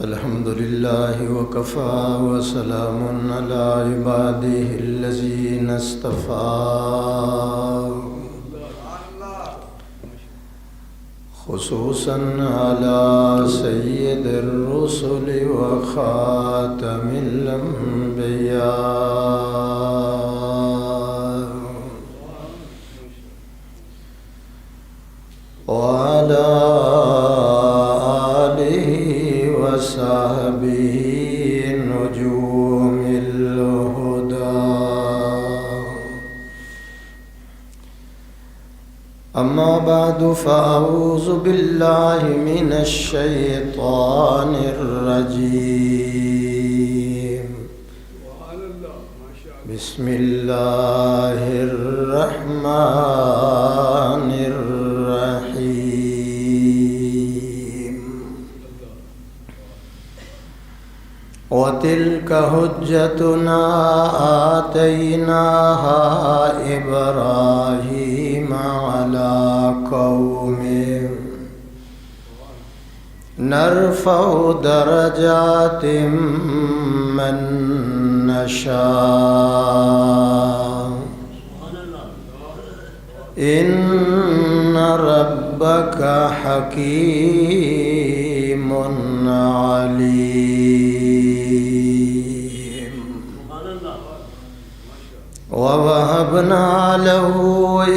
الحمد لله وكفى وسلام على عباده الذين اصطفى خصوصا على سيد الرسل وخاتم الأنبياء وعلى وصحبه نجوم الهدى أما بعد فأعوذ بالله من الشيطان الرجيم بسم الله الرحمن الرحيم وتلك حجتنا آتيناها إبراهيم على قومه نرفع درجات من نشاء إن ربك حكيم عليم ووهبنا له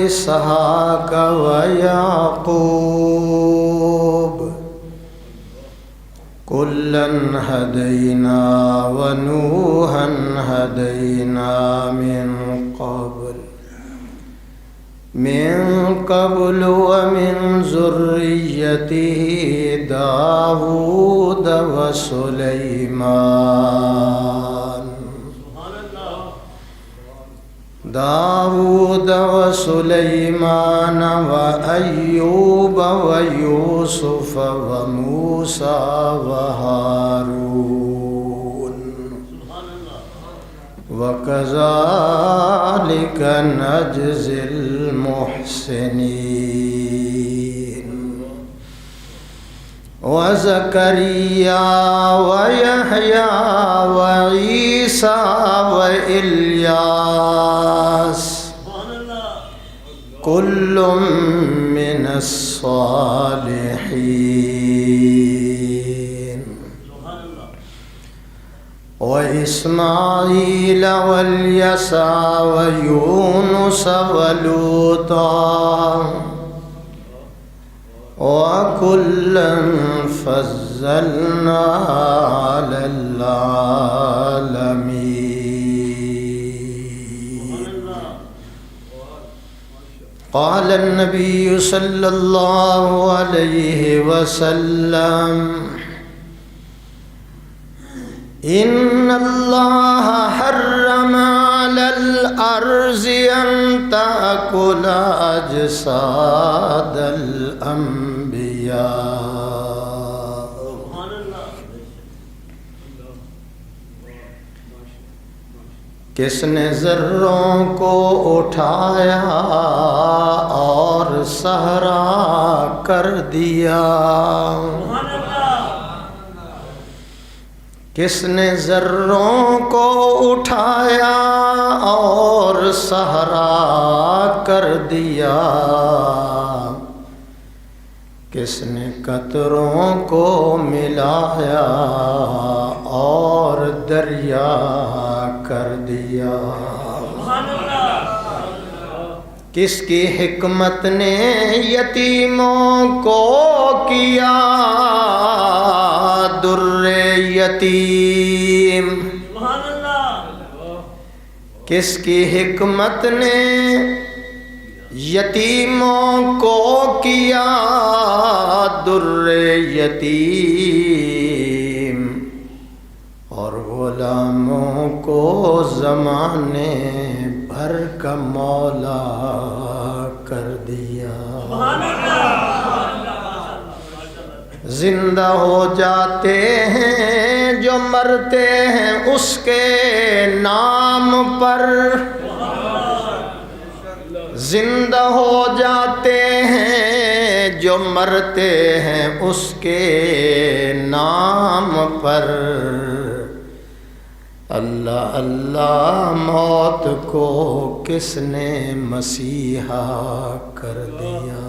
إسحاق ويعقوب كلا هدينا ونوحا هدينا من قبل ومن ذريته داود وسليمان وأيوب ويوسف وموسى وهارون وكذلك نجزي المحسنين وزكريا ويحيى وعيسى وإلياس كل من الصالحين وإسماعيل واليسع ويونس ولوطا وكلا فضلنا على العالمين. قال النبي صلى الله عليه وسلم إن الله حرم على الأرض أن تأكل أجساد الأنبياء. کس نے ذروں کو اٹھایا اور صحرا کر دیا؟ کس نے ذروں کو اٹھایا اور صحرا کر دیا؟ کس نے قطروں کو ملایا اور دریا کر دیا؟ کس کی حکمت نے یتیموں کو کیا در یتیم؟ کس کی حکمت نے یتیموں کو کیا در یتیم، اور غلاموں کو زمانے بھر کا مولا کر دیا؟ زندہ ہو جاتے ہیں جو مرتے ہیں اس کے نام پر، زندہ ہو جاتے ہیں جو جو مرتے ہیں اس کے نام پر، اللہ اللہ موت کو کس نے مسیحا کر دیا۔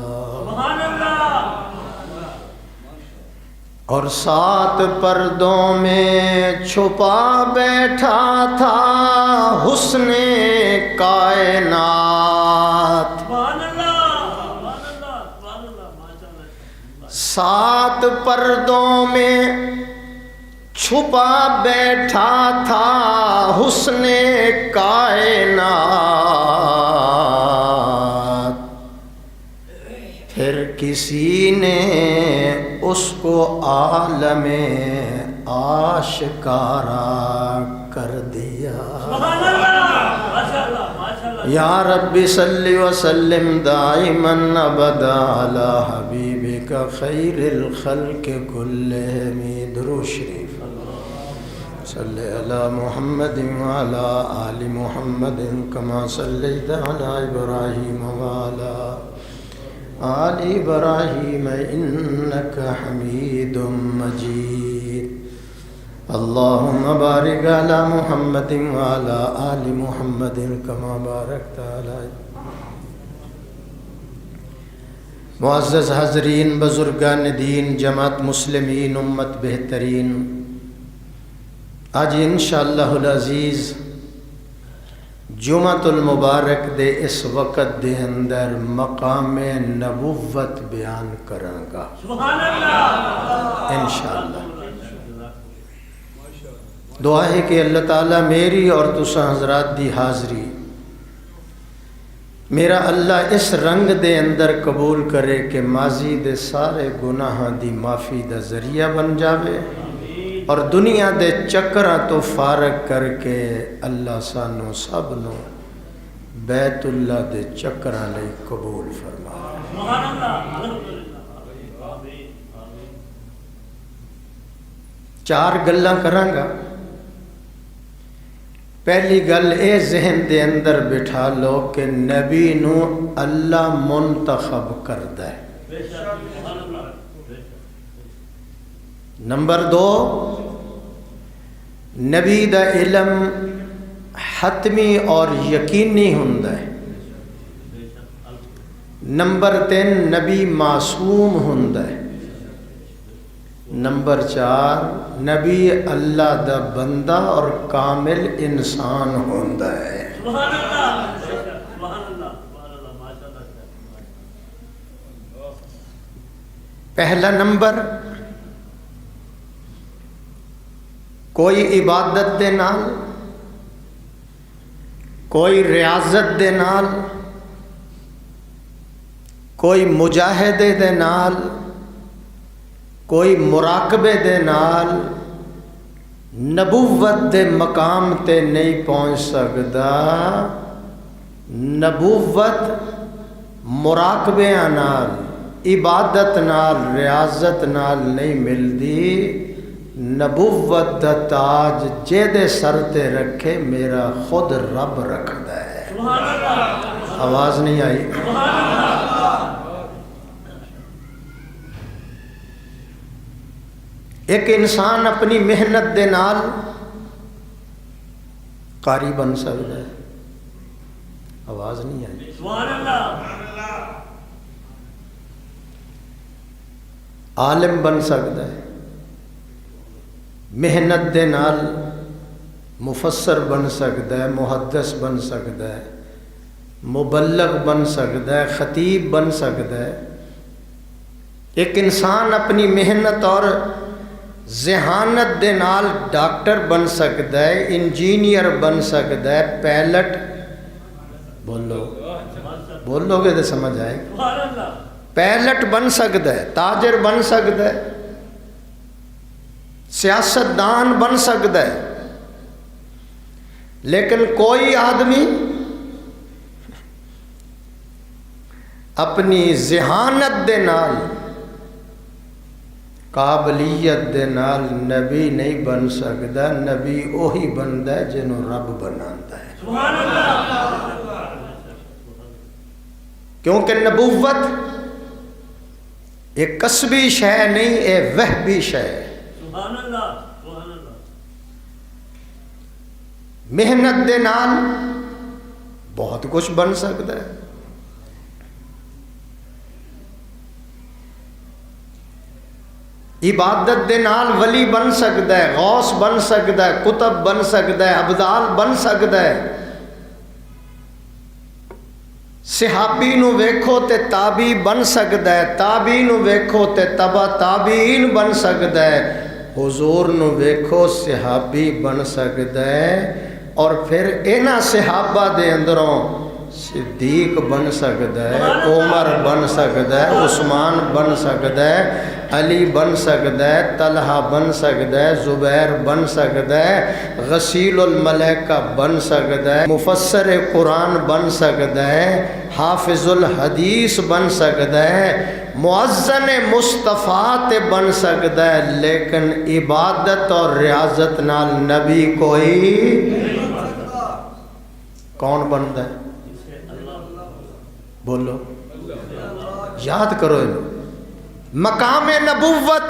اور 7 پردوں میں چھپا بیٹھا تھا حسن کائنات، 7 پردوں میں چھپا بیٹھا تھا حسن کائنات، پھر کسی نے اس کو عالم آشکارا کر دیا۔ یا رب صلی وسلم دائما ابدا علی حبیبک خیر الخلق کلہم۔ درود شریف صلی علی محمد وعلی آل محمد کما صلیت علی ابراہیم وعلی آل ابراہیم انک حمید مجید۔ اللہم بارک علی محمد وعلی آل محمد کما بارکت علی۔ معزز حاضرین، بزرگان دین، جماعت مسلمین، امت بہترین، آج انشاءاللہ العزیز جمعۃ المبارک دے اس وقت دے اندر مقام نبوت بیان کرانگا انشاءاللہ۔ دعا ہے کہ اللہ تعالیٰ میری اور تساں حضرات دی حاضری میرا اللہ اس رنگ دے اندر قبول کرے کہ ماضی دے سارے گناہاں دی معافی دا ذریعہ بن جاوے، اور دنیا دے چکراں تو فارغ کر کے اللہ سانو سب نو بیت اللہ دے چکراں لئی قبول فرمائے۔ 4 گلاں کرانگا۔ پہلی گل اے ذہن دے اندر بٹھا لو کہ نبی نو اللہ منتخب کردہ ہے۔ نمبر 2، نبی دا علم حتمی اور یقینی ہوندا ہے۔ نمبر 3، نبی معصوم ہوندا ہے۔ نمبر 4، نبی اللہ دا بندہ اور کامل انسان ہوندا ہے۔ پہلا نمبر، کوئی عبادت دے نال، کوئی ریاضت دے نال، کوئی مجاہدے دے نال، کوئی مراقبے دے نال نبوت دے مقام تے نہیں پہنچ سکدا۔ نبوت مراقبے نال، عبادت نال، ریاضت نال نہیں ملدی۔ نبوت دا تاج جے دے سر تے رکھے میرا خود رب رکھدا ہے۔ آواز نہیں آئی؟ ایک انسان اپنی محنت دے نال قاری بن سکتا ہے۔ آواز نہیں آئی؟ عالم بن سکتا ہے، محنت دے نال مفسر بن سکتا ہے، محدث بن سکتا ہے، مبلغ بن سکتا ہے، خطیب بن سکتا ہے۔ ایک انسان اپنی محنت اور ذہانت دے نال ڈاکٹر بن سکتا ہے، انجینئر بن سکتا ہے، پائلٹ، بولو گے تو سمجھ آئے گا، پائلٹ بن سکتا ہے، تاجر بن سکتا ہے، سیاستدان بن سکتا ہے۔ لیکن کوئی آدمی اپنی ذہانت دے نال، قابلیت دے نال نبی نہیں بن سکتا۔ نبی وہی بنتا ہے جنہوں رب بناتا ہے۔ کیونکہ نبوت یہ کسبی شے نہیں، یہ وہبی شے ہے۔ سبحان اللہ سبحان اللہ۔ محنت دے نال بہت کچھ بن سکتا ہے۔ عبادت دے نال ولی بن سکتا ہے، غوث بن سکتا ہے، کتب بن سکتا ہے، ابدال بن سکتا ہے۔ صحابی نو ویکھو تے تابعی بن سکتا ہے، تابعی نو ویکھو تے تبع تابعین بن سکتا ہے، حضور نو ویکھو صحابی بن سکتا ہے، اور پھر انہاں صحابہ دے اندروں صدیق بن سکتا ہے، عمر بن سکتا ہے، عثمان بن سکتا ہے، علی بن سکتا ہے، طلحہ بن سکتا ہے، زبیر بن سکتا ہے، غسیل الملائکہ بن سکتا ہے، مفسر قرآن بن سکتا ہے، حافظ الحدیث بن سکتا ہے، مؤذن مصطفیٰ تے بن سکتا ہے، لیکن عبادت اور ریاضت نال نبی کوئی کون بنتا ہے؟ بولو، یاد کرو انہوں۔ مقام نبوت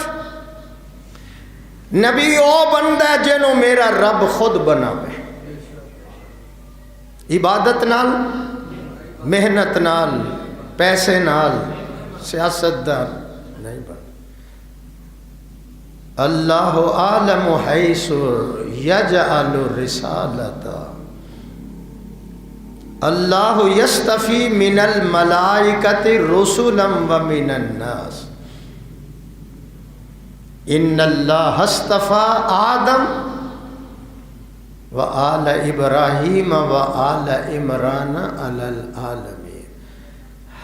نبی او بندہ ہے جنہوں میرا رب خود بناوے، عبادت نال، محنت نال، پیسے نال، سیاست دار نہیں بن۔ اللہ عالم حیث یجعل رسالتا، اللہ یستفی من الملائکۃ رسلا ومن الناس، ان اللہ اصطفیٰ آدم وآل ابراہیم وآل عمران علی العالمین۔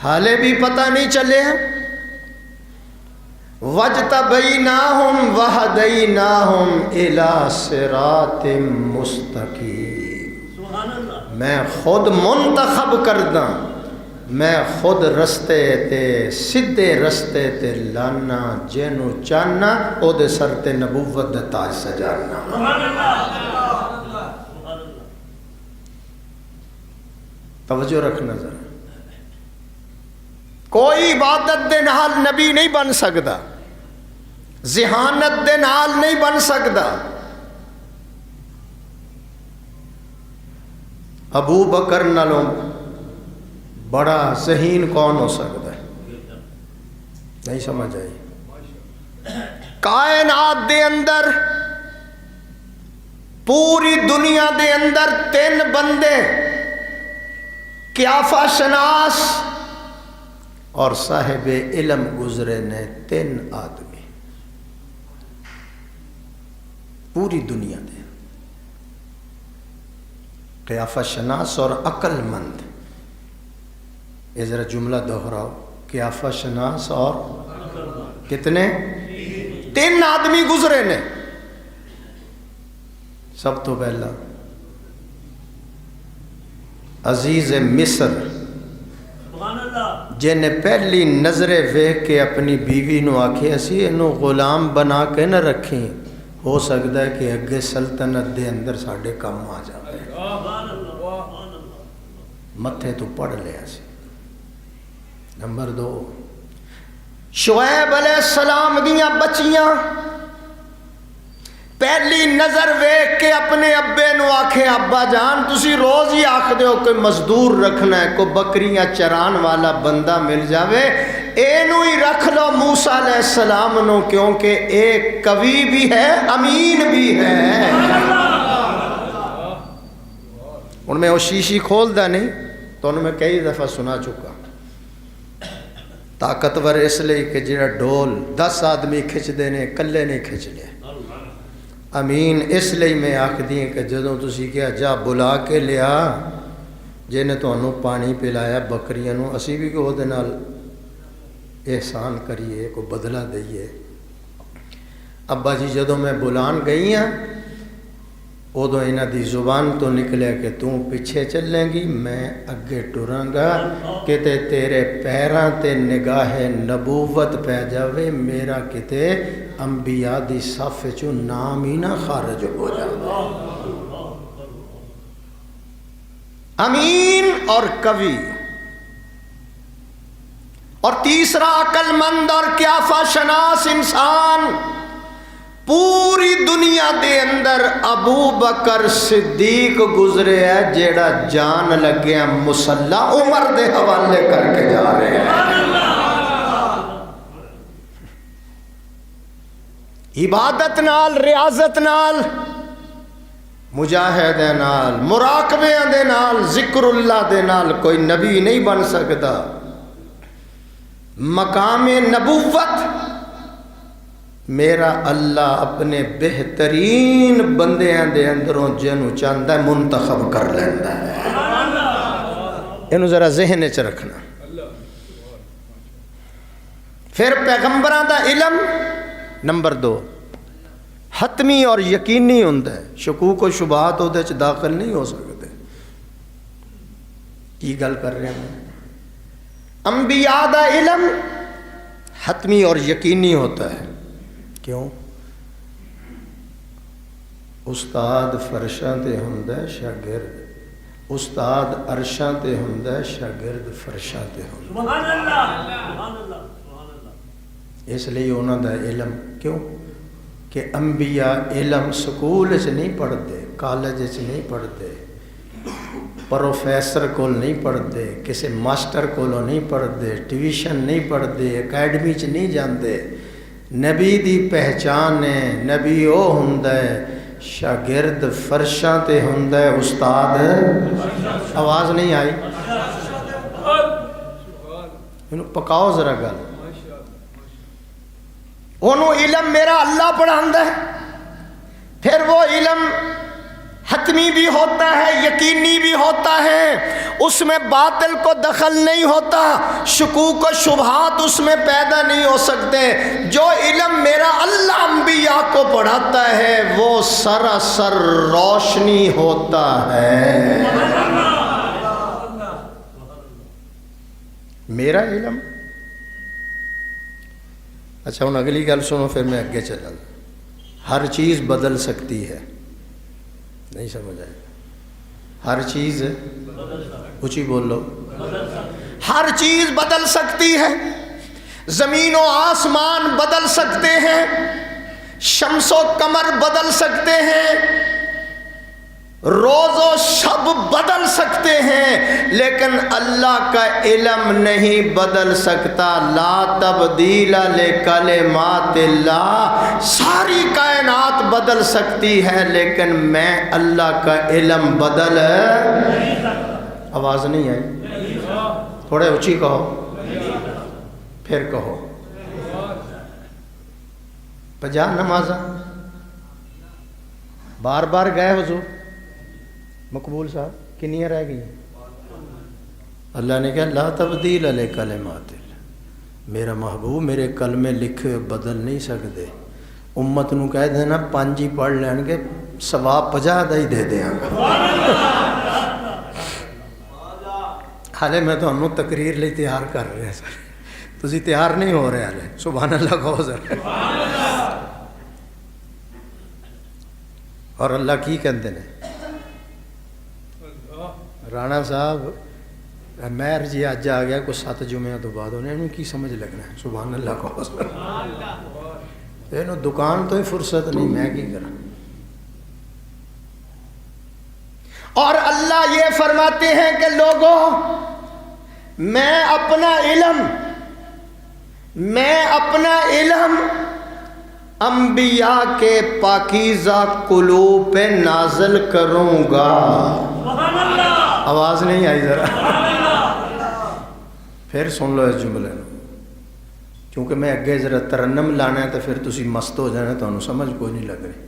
حالے بھی پتہ نہیں چلے ہیں، وَاجْتَبَيْنَاهُمْ وَهَدَيْنَاهُمْ إِلَىٰ صِرَاطٍ مُسْتَقِيمٍ۔ سبحان اللہ۔ میں خود منتخب کردہ، میں خود رستے تے سدھے رستے تے لانا، جینو چاہنا او دے سر تے نبوت دے تاج سجانا۔ سبحان اللہ سبحان اللہ۔ توجہ رکھنا ذرا، کوئی عبادت دے نال نبی نہیں بن سکتا، ذہانت دے نال نہیں بن سکتا۔ ابو بکر نالوں بڑا ذہین کون ہو سکتا ہے؟ نہیں سمجھ آئی؟ کائنات دے اندر، پوری دنیا دے اندر 3 بندے، قیافہ شناس اور صاحب علم گزرے نے، 3 آدمی پوری دنیا دے، قیافہ شناس اور عقل مند۔ یہ ذرا جملہ دہراؤ، قیافہ شناس اور کتنے؟ 3 آدمی گزرے نے۔ سب تو پہلا عزیز مصر، سبحان اللہ، جن پہلی نظرے ویکھ کے اپنی بیوی نو آکھے اسی انہوں غلام بنا کے نہ رکھیں، ہو سکتا ہے کہ اگے سلطنت دے اندر ساڑھے کم آ جائے، سبحان اللہ سبحان اللہ۔ متھے تو پڑھ لیا سی۔ نمبر 2، شعیب علیہ السلام دیاں بچیاں پہلی نظر ویکھ کے اپنے ابے نو آکھے ابا جان تسی روز ہی آکھ دے ہو کوئی مزدور رکھنا ہے، کوئی بکریاں چران والا بندہ مل جاوے، اینو ہی رکھ لو موسیٰ علیہ السلام نو، کیونکہ ایک قوی بھی ہے امین بھی ہے۔ ان میں وہ شیشی کھول دا نہیں تو ان میں کئی دفعہ سنا چکا، طاقتور اس لئے کہ جڑا ڈول 10 آدمی کھچ دینے کلے نہیں کھچ لے، امین اس لئے میں آکھ دیں کہ جدوں تسی کیا جا بلا کے لیا جنہیں تو انہوں پانی پلایا بکریاں نو، اسی بھی کو دے نال احسان کریے، کو بدلہ دئیے۔ ابا جی جدوں میں بلان گئی ہیں ادو انہاں دی زبان تو نکلے کہ توں پیچھے چلیں گی میں اگے ٹراں گا، کتے تیرے پیراں تے نگاہ نبوت پہ جاوے، میرا کتے انبیاء دی صف چوں نام ہی نہ خارج ہو جاوے۔ امین اور قوی، اور تیسرا عقل مند اور قیافہ شناس انسان پوری دنیا دے اندر ابو بکر صدیق گزرے ہے جیڑا جان لگیا مصلا عمر دے حوالے کر کے جا رہے ہیں. عبادت نال، ریاضت نال، مجاہدے نال، مراقبے دے نال، ذکر اللہ دے نال کوئی نبی نہیں بن سکتا. مقام نبوت میرا اللہ اپنے بہترین بندیاں دے اندروں جنوں چاہتا ہے منتخب کر لینا ہے. انہوں ذرا ذہن وچ رکھنا. پھر پیغمبراں دا علم نمبر 2 حتمی اور یقینی ہوتا ہے. شکوک و شبہات وہ داخل نہیں ہو سکتے. کی گل کر رہے ہیں؟ انبیاء دا علم حتمی اور یقینی ہوتا ہے. کیوں؟ استاد فرشاں تے ہوندا ہے شاگرد، استاد عرشاں تے ہوندا ہے شاگرد فرشاں تے ہوندا. سبحان اللہ سبحان اللہ سبحان اللہ. اس لیے انہوں دا علم کیوں کہ انبیاء علم سکول چ نہیں پڑھتے، کالج چ نہیں پڑھتے، پروفیسر کول نہیں پڑھتے، کسی ماسٹر کولوں نہیں پڑھتے، ٹیوشن نہیں پڑھتے، اکیڈمی چ نہیں جاندے. نبی دی پہچان ہے نبی او ہوندا ہے شاگرد فرشاں تے ہوندا ہے استاد. آواز نہیں آئی؟ انہوں پکاؤ ذرا گل. انہوں علم میرا اللہ پڑھاندا ہے. پھر وہ علم حتمی بھی ہوتا ہے، یقینی بھی ہوتا ہے، اس میں باطل کو دخل نہیں ہوتا، شکوک و شبہات اس میں پیدا نہیں ہو سکتے. جو علم میرا اللہ انبیاء کو پڑھاتا ہے وہ سراسر روشنی ہوتا ہے. میرا علم. اچھا ہوں اگلی گل سنو پھر میں اگے چلا. ہر چیز بدل سکتی ہے. نہیں سمجھ آئے؟ ہر چیز اونچی بول لو. ہر چیز بدل سکتی ہے. زمین و آسمان بدل سکتے ہیں، شمس و قمر بدل سکتے ہیں، روز و شب بدل سکتے ہیں، لیکن اللہ کا علم نہیں بدل سکتا. لا تبدیل لکلمات اللہ. ساری کائنات بدل سکتی ہے لیکن میں اللہ کا علم بدل. آواز نہیں آئی؟ تھوڑے اونچی کہو، پھر کہو. 50 نمازاں بار بار گئے حضور مقبول صاحب، کنیاں رہ گئی؟ اللہ نے کہا لا تبدیل لکلمات اللہ. میرا محبوب میرے کلمے لکھے بدل نہیں سکتے. امت نو کہہ دینا 5 ہی پڑھ لین گے، ثواب 50 دا ہی دے دیاں گا. حالے میں تو انہوں تقریر لئی تیار کر رہے ہیں سر، تسی تیار نہیں ہو رہے حالے. سبحان اللہ کہو ذرا. اور اللہ کی کہندے نے رانا صاحب مہر جی اج آ گیا کوئی 7 جمعہ تو بعد انہیں کی سمجھ لگنا ہے. سبحان اللہ کہو. انہوں دکان تو ہی فرصت نہیں، میں کی کرا. اور اللہ یہ فرماتے ہیں کہ لوگوں میں اپنا علم انبیاء کے پاکیزہ قلوب پہ نازل کروں گا. آواز نہیں آئی ذرا؟ پھر سن لو اس جملے میں، کیونکہ میں اگے ذرا ترنم لانا ہے تو پھر تسی مست ہو جانا، تو سمجھ کوئی نہیں لگ رہی.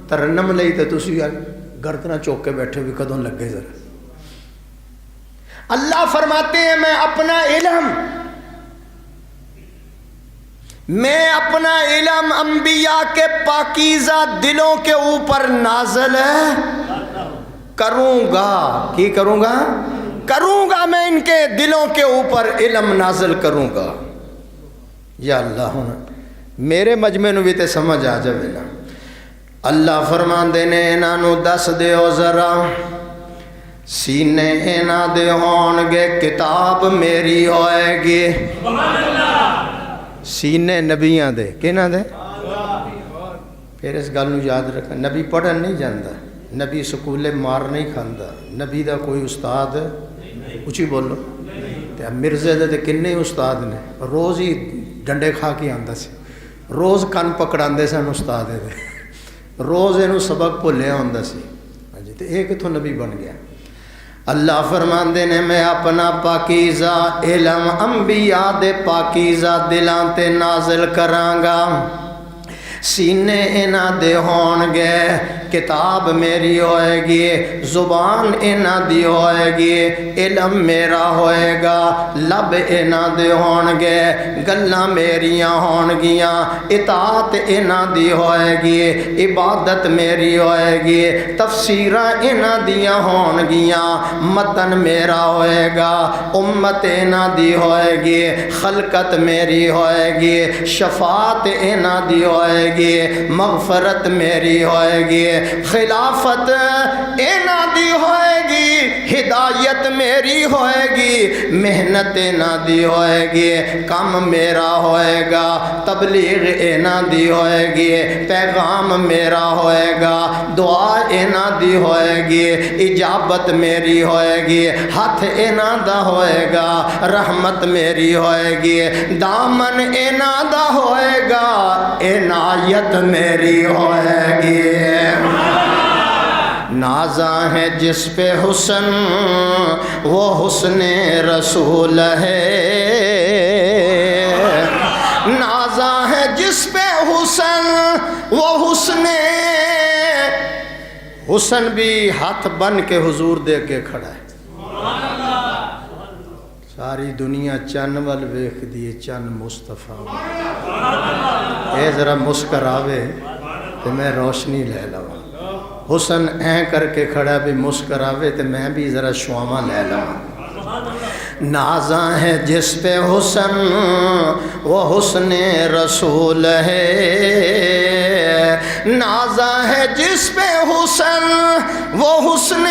ترنم لئی تو تسی گردنا چوک کے بیٹھے بھی کدوں لگے ذرا. اللہ فرماتے ہیں میں اپنا علم انبیاء کے پاکیزہ دلوں کے اوپر نازل کروں گا. کی کروں گا؟ کروں گا میں ان کے دلوں کے اوپر علم نازل کروں گا. یا اللہ ہونا میرے مجمع نو بھی تے سمجھ آ جائے نا. اللہ فرماندے نے انہاں نو دس دیو ذرا سینے انہاں دے ہون گے کتاب میری ہوئے گی سینے نبیاں دے کہنا دے پھر اس گل نو یاد رکھنا نبی پڑھن نہیں جاندا نبی سکولے مار نہیں کھاندا نبی دا کوئی استاد اچھی بولو تے مرزے دے تے کنے استاد نے روز ہی ڈنڈے کھا کے آندا سی روز کن پکڑاندے سن استاد دے روز اینو سبق بھولیا ہوندا سی ہاں جی تے اے کتھوں نبی بن گیا اللہ فرماندے نے میں اپنا پاکیزہ علم انبیاء دے پاکیزہ دلاں تے نازل کراں گا سینے انہاں دے ہون گے کتاب میری ہوئے گی زبان انہاں دی ہوئے گی علم میرا ہوئے گا لب انہاں دے ہون گے گلاں میریاں ہون گیاں اطاعت انہاں دی ہوئے گی عبادت میری ہوئے گی تفسیراں انہاں دیاں ہون گیاں متن میرا ہوئے گا امت انہاں دی ہوئے گی خلقت میری ہوئے گی شفاعت انہاں دی ہوئے گی مغفرت میری ہوئے گی خلافت اینا دی ہوئے گی ہدایت میری ہوئے گی محنت اینا دی ہوئے گی کام میرا ہوئے گا تبلیغ اینا دی ہوئے گی پیغام میرا ہوئے گا دعا اینا دی ہوئے گی اجابت میری ہوئے گی ہاتھ اینا دا ہوئے گا رحمت میری ہوئے گی دامن اینا دا ہوئے گا عنایت میری ہوئے گی نازاں ہے جس پہ حسن وہ حسن رسول ہے نازاں ہے جس پہ حسن وہ حسن بھی ہاتھ بن کے حضور دے کے کھڑا ہے ساری دنیا چن ول ویکھ دی چن مصطفیٰ اے ذرا مسکراوے تو میں روشنی لے لوں حسن این کر کے کھڑا بھی مسکراوے تو میں بھی ذرا شواما لے لوں نازاں ہے جس پہ حسن وہ حسن رسول ہے نازاں ہے جس پہ حسن وہ حسن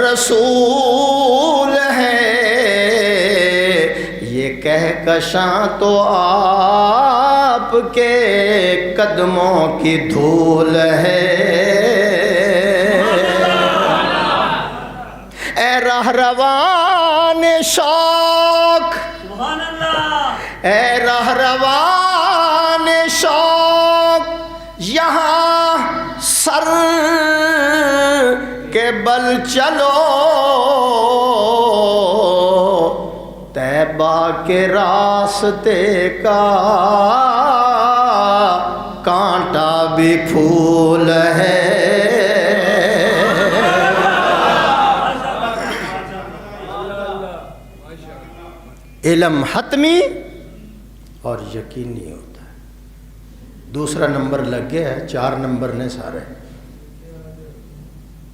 رسول ہے یہ کہکشاں تو آپ کے قدموں کی دھول ہے اے رہروان شوق اے رہروان شوق یہاں سر کے بل چلو طیبہ کے راستے کا کانٹا بھی پھول ہے علم حتمی اور یقینی ہوتا ہے دوسرا نمبر لگ گیا ہے 4 نمبر نے سارے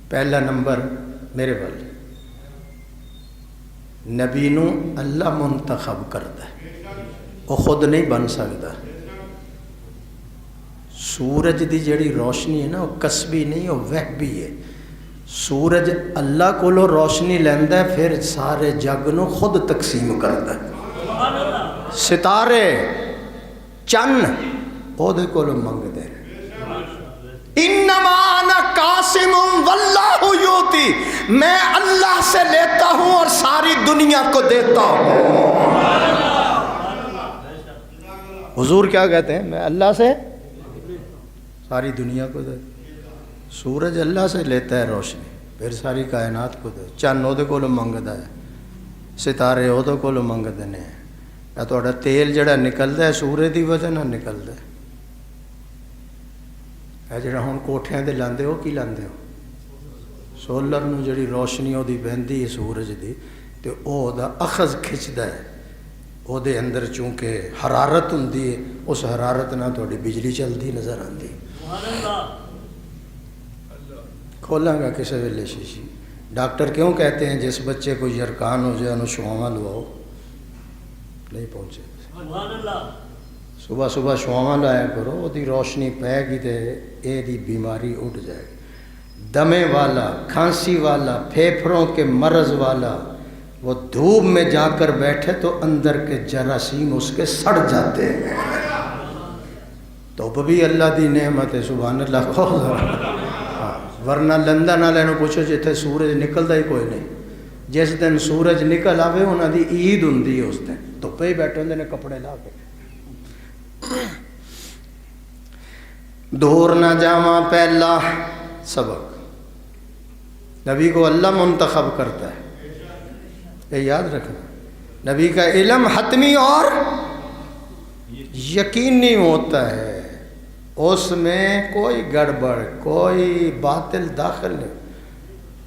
پہلا نمبر میرے والے نبی نو اللہ منتخب کرتا ہے وہ خود نہیں بن سکتا سورج دی جڑی روشنی ہے نا وہ کسبی نہیں وہ وہبی ہے سورج اللہ کولو روشنی لیندا ہے پھر سارے جگ نو خود تقسیم کرتا ہے ستارے چن او دے کولو منگدے انما انا قاسم واللہ یوتی میں اللہ سے لیتا ہوں اور ساری دنیا کو دیتا ہوں حضور کیا کہتے ہیں میں اللہ سے ساری دنیا کو دیتا سورج اللہ سے لیتا ہے روشنی پھر ساری کائنات کو دے چن وہ کولو منگدا ہے ستارے وہ کولو منگدے نے یا تہاڈا تیل جڑا نکلدا ہے سورج دی وجہ نال نکلدا ہے اے جڑا ہن کوٹھیاں تے لاندے ہو کی لاندے ہو سولر نو جڑی روشنی وہ بہندی ہے سورج دی تے او دا اخذ کھچدا ہے او دے اندر چونکہ حرارت ہوندی ہے اس حرارت نال تہاڈی بجلی چلدی نظر آندی کھولاں گا کسی ویلے شیشی ڈاکٹر کیوں کہتے ہیں جس بچے کو یرکان ہو جائے انہوں شواما لواؤ نہیں پہنچے صبح صبح شواما لایا کرو وہ دی روشنی پے گی تے اے دی بیماری اٹھ جائے گی دمے والا، کھانسی والا، پھیپھڑوں کے مرض والا، وہ دھوپ میں جا کر بیٹھے تو اندر کے جراثیم اس کے سڑ جاتے ہیں۔ تو بھی اللہ دی نعمت ہے، سبحان اللہ کہو ذرا۔ ورنہ لندن والے نوں پوچھو جتھے سورج نکلدا ہی کوئی نہیں، جس دن سورج نکل آوے انہاں دی عید ہوندی ہے، اس دن دھوپے ہی بیٹھے ہوندے نے کپڑے لا کے۔ دور نہ جاواں پہلا سبق، نبی کو اللہ منتخب کرتا ہے، یہ یاد رکھنا۔ نبی کا علم حتمی اور یقینی ہوتا ہے، اس میں کوئی گڑبڑ، کوئی باطل داخل نہیں،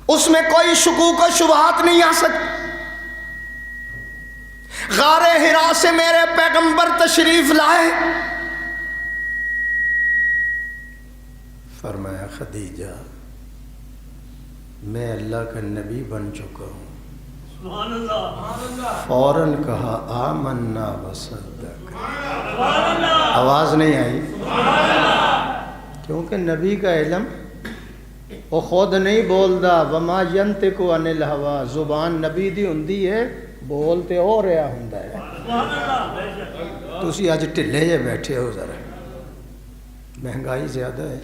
اس میں کوئی شکوک و شبہات نہیں آ سکتی۔ غار حرا سے میرے پیغمبر تشریف لائے، فرمایا خدیجہ میں اللہ کا نبی بن چکا ہوں۔ سبحان اللہ، فوراً کہا آمنا وصدق، سبحان اللہ، آواز نہیں آئی، کیونکہ نبی کا علم وہ خود نہیں بولدا، وما ینطق عن الہوا، زبان نبی دی ہوندی ہے، بولتے ہو رہا ہوندا ہے۔ سبحان اللہ، بے شک۔ تسی اج ٹھلے جے بیٹھے ہو، ذرا مہنگائی زیادہ ہے۔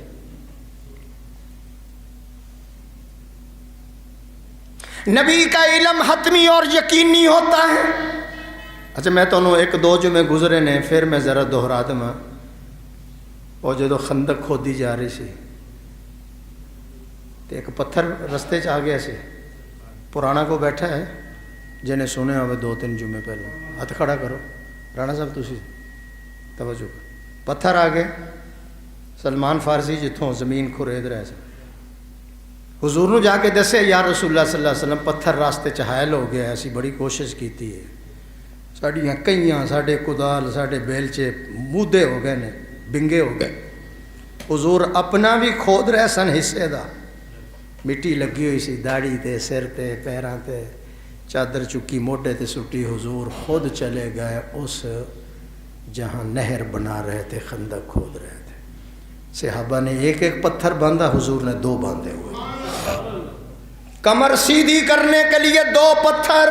نبی کا علم حتمی اور یقینی ہوتا ہے۔ اچھا میں تو ایک دو جو میں گزرے نے پھر میں ذرا دہرا دما، وہ جدو خندق کھودی جا رہی سی تو ایک پتھر رستے چ آ گیا سی، پرانا کو بیٹھا ہے جنہیں سنے ہوئے 2-3 جمعے پہلے، ہاتھ کھڑا کرو رانا صاحب تسی توجہ کرو۔ پتھر آ گئے، سلمان فارسی جتوں زمین خرید رہے سے حضور نو جا کے دسے یا رسول اللہ صلی اللہ علیہ وسلم پتھر راستے چ حائل ہو گیا، اسی بڑی کوشش کیتی ہے، ساڑیاں کئیاں، ساڑے کدال، ساڑے بیلچے مودے ہو گئے نے، بنگے ہو گئے۔ حضور اپنا بھی کھود رہے سن حصے دا، مٹی لگی ہوئی سی داڑھی تے، سر تے، پیراں تے، چادر چکی موڈے تے سٹی، حضور خود چلے گئے اس جہاں نہر بنا رہے تھے، خندق کھود رہے تھے۔ صحابہ نے ایک ایک پتھر باندھا، حضور نے 2 باندھے ہوئے، کمر سیدھی کرنے کے لیے 2 پتھر۔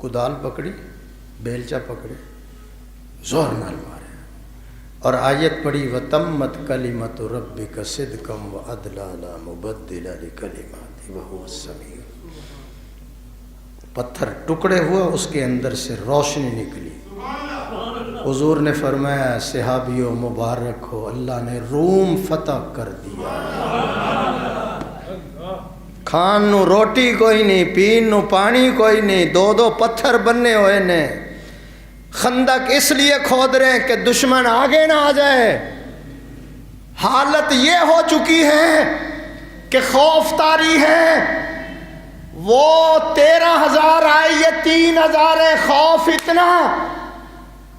کدال پکڑی، بیلچا پکڑے، زور نال مارے اور آیت پڑھی وَتَمَّتْ كَلِمَةُ رَبِّكَ صِدْقًا وَعَدْلًا لَا مُبَدِّلَ لِكَلِمَاتِهِ وَهُوَ السَّمِيعُ۔ پتھر ٹکڑے ہوا، اس کے اندر سے روشنی نکلی۔ حضور نے فرمایا صحابیو مبارک ہو، اللہ نے روم فتح کر دیا۔ کھان نو روٹی کوئی نہیں، پین نو پانی کوئی نہیں، 2 پتھر بننے ہوئے نے۔ خندق اس لیے کھود رہے ہیں کہ دشمن آگے نہ آ جائے۔ حالت یہ ہو چکی ہے کہ خوف طاری ہے، وہ 13,000 آئے، یہ 3,000 ہے، خوف اتنا،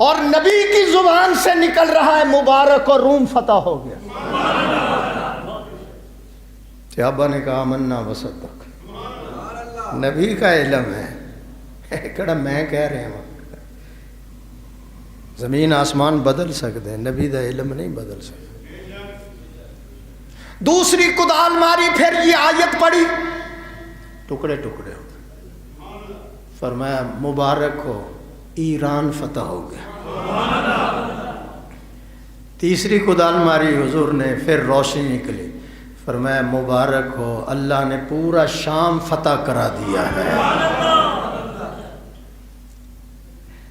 اور نبی کی زبان سے نکل رہا ہے مبارک اور روم فتح ہو گیا۔ صحابہ نے کہا آمنا وصدق، نبی کا علم ہے، کڑا میں کہہ رہے ہیں، زمین آسمان بدل سکتے ہیں، نبی دا علم نہیں بدل سکتے۔ دوسری کدال ماری، پھر یہ آیت پڑھی، ٹکڑے ٹکڑے ہو گئے۔ فرمایا مبارک ہو، ایران فتح ہو گیا۔ تیسری کدال ماری حضور نے، پھر روشنی نکلی، فرمایا مبارک ہو، اللہ نے پورا شام فتح کرا دیا ہے۔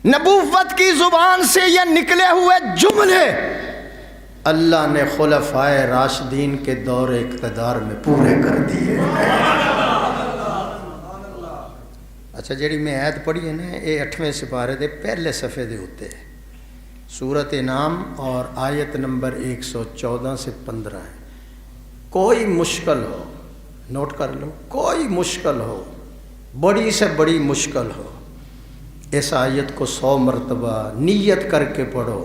نبوت کی زبان سے یہ نکلے ہوئے جملے اللہ نے خلفائے راشدین کے دور اقتدار میں پورے کر دیے۔ اچھا جیڑی میں آیت پڑھی ہے نا، یہ 8ویں سپارے دے پہلے صفحے دے ہوتے ہیں، سورۃ انعام اور آیت نمبر 114 سے 15 ہے۔ کوئی مشکل ہو، نوٹ کر لو، کوئی مشکل ہو، بڑی سے بڑی مشکل ہو، اس آیت کو 100 مرتبہ نیت کر کے پڑھو،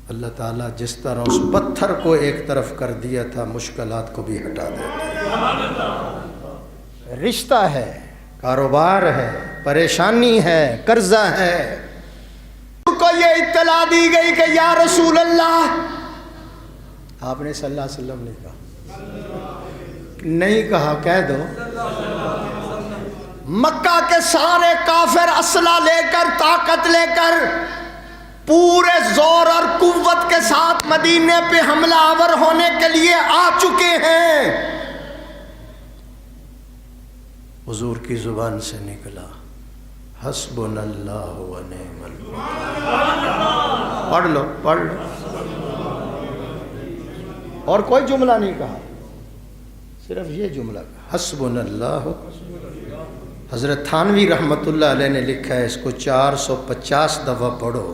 اللہ تعالیٰ جس طرح اس پتھر کو ایک طرف کر دیا تھا، مشکلات کو بھی ہٹا دیتا ہے۔ رشتہ ہے، کاروبار ہے، پریشانی ہے، قرضہ ہے، کو یہ اطلاع دی گئی کہ یا رسول اللہ آپ نے صلی اللہ علیہ وسلم نے کہا نہیں کہا، کہہ دو مکہ کے سارے کافر اسلحہ لے کر طاقت لے کر پورے زور اور قوت کے ساتھ مدینے پہ حملہ آور ہونے کے لیے آ چکے ہیں، حضور کی زبان سے نکلا حسبنا اللہ و نعم الوکیل۔ پڑھ لو پڑھ لو، اور کوئی جملہ نہیں کہا، صرف یہ جملہ کہا حسبنا اللہ۔ حضرت تھانوی رحمۃ اللہ علیہ نے لکھا ہے اس کو 450 دفعہ پڑھو،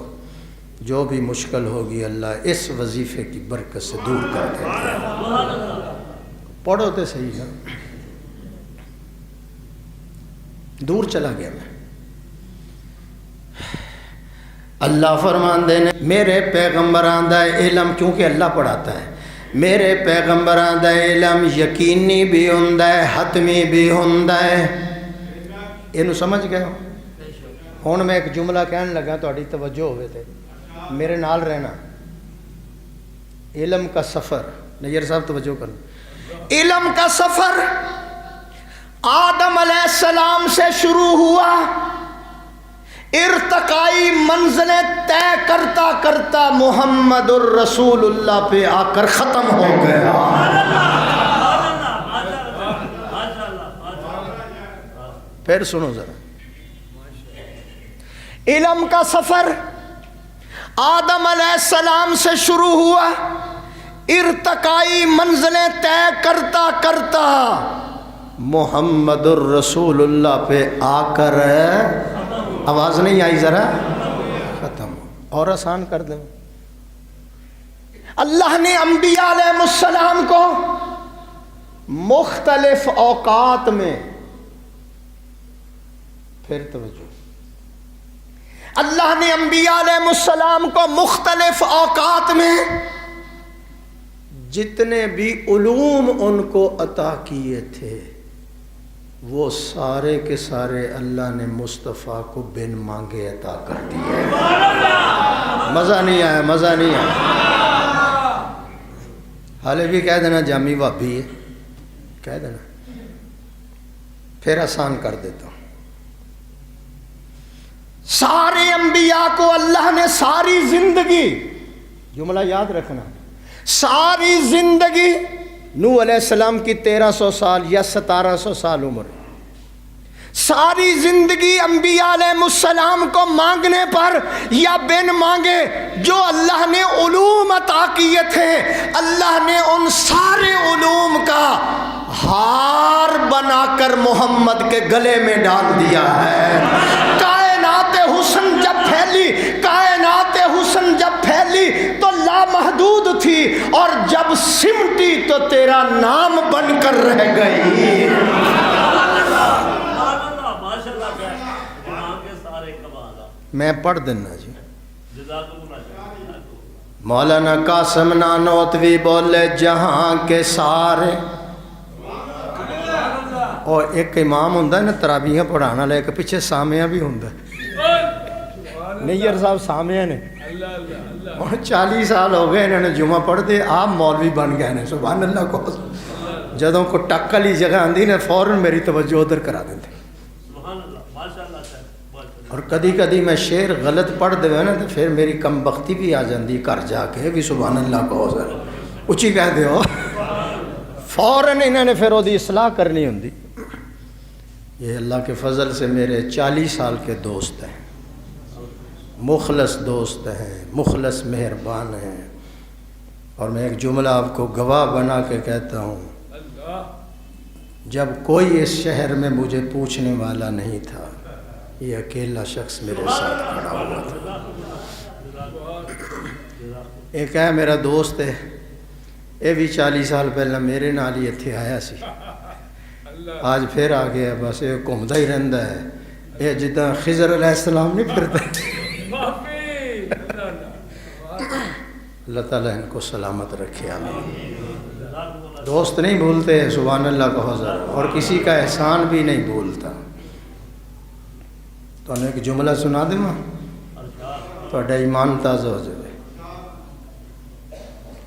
جو بھی مشکل ہوگی اللہ اس وظیفے کی برکت سے دور کر دیتا ہے۔ پڑھو تو صحیح ہے، دور چلا گیا میں۔ اللہ فرماندے نے میرے پیغمبران دا علم، کیونکہ اللہ پڑھاتا ہے، میرے پیغمبران دا علم یقینی بھی ہوندا ہے حتمی بھی ہوندا ہے۔ یہ سمجھ گئے ہو؟ ہن میں ایک جملہ کہن لگا، تہاڈی توجہ ہوئے تے میرے نال رہنا۔ علم کا سفر، نیئر صاحب توجہ کرنا، علم کا سفر آدم علیہ السلام سے شروع ہوا، ارتقائی منزلیں طے کرتا کرتا محمد الرسول اللہ پہ آ کر ختم ہو گیا۔ پھر سنو ذرا، علم کا سفر آدم علیہ السلام سے شروع ہوا، ارتقائی منزلیں طے کرتا کرتا محمد الرسول اللہ پہ آ کر، آواز نہیں آئی ذرا، ختم۔ اور آسان کر دیں، اللہ نے انبیاء علیہ السلام کو مختلف اوقات میں، پھر توجہ، اللہ نے انبیاء علیہ السلام کو مختلف اوقات میں جتنے بھی علوم ان کو عطا کیے تھے وہ سارے کے سارے اللہ نے مصطفیٰ کو بن مانگے عطا کر دیے۔ مزہ نہیں آیا، مزہ نہیں آیا؟ حالے بھی کہہ دینا جامی بھابی ہے، کہہ دینا، پھر آسان کر دیتا ہوں۔ سارے انبیاء کو اللہ نے ساری زندگی، جملہ یاد رکھنا، ساری زندگی، نوح علیہ السلام کی 1300 سال یا 1700 سال عمر، ساری زندگی انبیاء علیہ السلام کو مانگنے پر یا بن مانگے جو اللہ نے علوم عطا کیے تھے، اللہ نے ان سارے علوم کا ہار بنا کر محمد کے گلے میں ڈال دیا ہے۔ کائنات حسن جب پھیلی، کائنات حسن جب پھیلی تو لامحدود تھی، اور جب سمٹی تو تیرا نام بن کر رہ گئی۔ میں پڑھ دینا جی، مولانا قاسم نانوتوی بولے جہاں کے سارے، اور ایک امام ہوں نا تراویحاں پڑھانا لے کے پیچھے سامعہ بھی ہوں، نیئر صاحب سامعہ نے 40 سال ہو گئے انہوں نے جمعہ پڑھ دے، آپ مولوی بن گئے ہیں، سبحان اللہ کو۔ جدوں کو ٹک والی جگہ آندی نے فوراً میری توجہ ادھر کرا دیتے، اور کدی کدی میں شعر غلط پڑھ دے نا تو پھر میری کم بختی بھی آ جاندی، گھر جا کے بھی سبحان اللہ کو اچھی کہہ دے ہو، فوراً انہوں نے پھر وہ اصلاح کرنی ہوں۔ یہ اللہ کے فضل سے میرے 40 سال کے دوست ہیں، مخلص دوست ہیں، مخلص مہربان ہیں، اور میں ایک جملہ آپ کو گواہ بنا کے کہتا ہوں، جب کوئی اس شہر میں مجھے پوچھنے والا نہیں تھا، یہ اکیلا شخص میرے ساتھ کھڑا ہوا تھا۔ ایک ہے میرا دوست ہے، یہ بھی 40 سال پہلے میرے نال ہی اتھے آیا سی، آج پھر آ گیا، بس یہ گھومتا ہی رہتا ہے، یہ جدہ خضر علیہ السلام نہیں پھرتا۔ اللہ تعالیٰ ان کو سلامت رکھے، آمین۔ دوست نہیں بھولتے، سبحان اللہ کو حضر، اور کسی کا احسان بھی نہیں بھولتا۔ تو انہیں ایک جملہ سنا دیں ماں، تو ایمان تازہ ہو جائے۔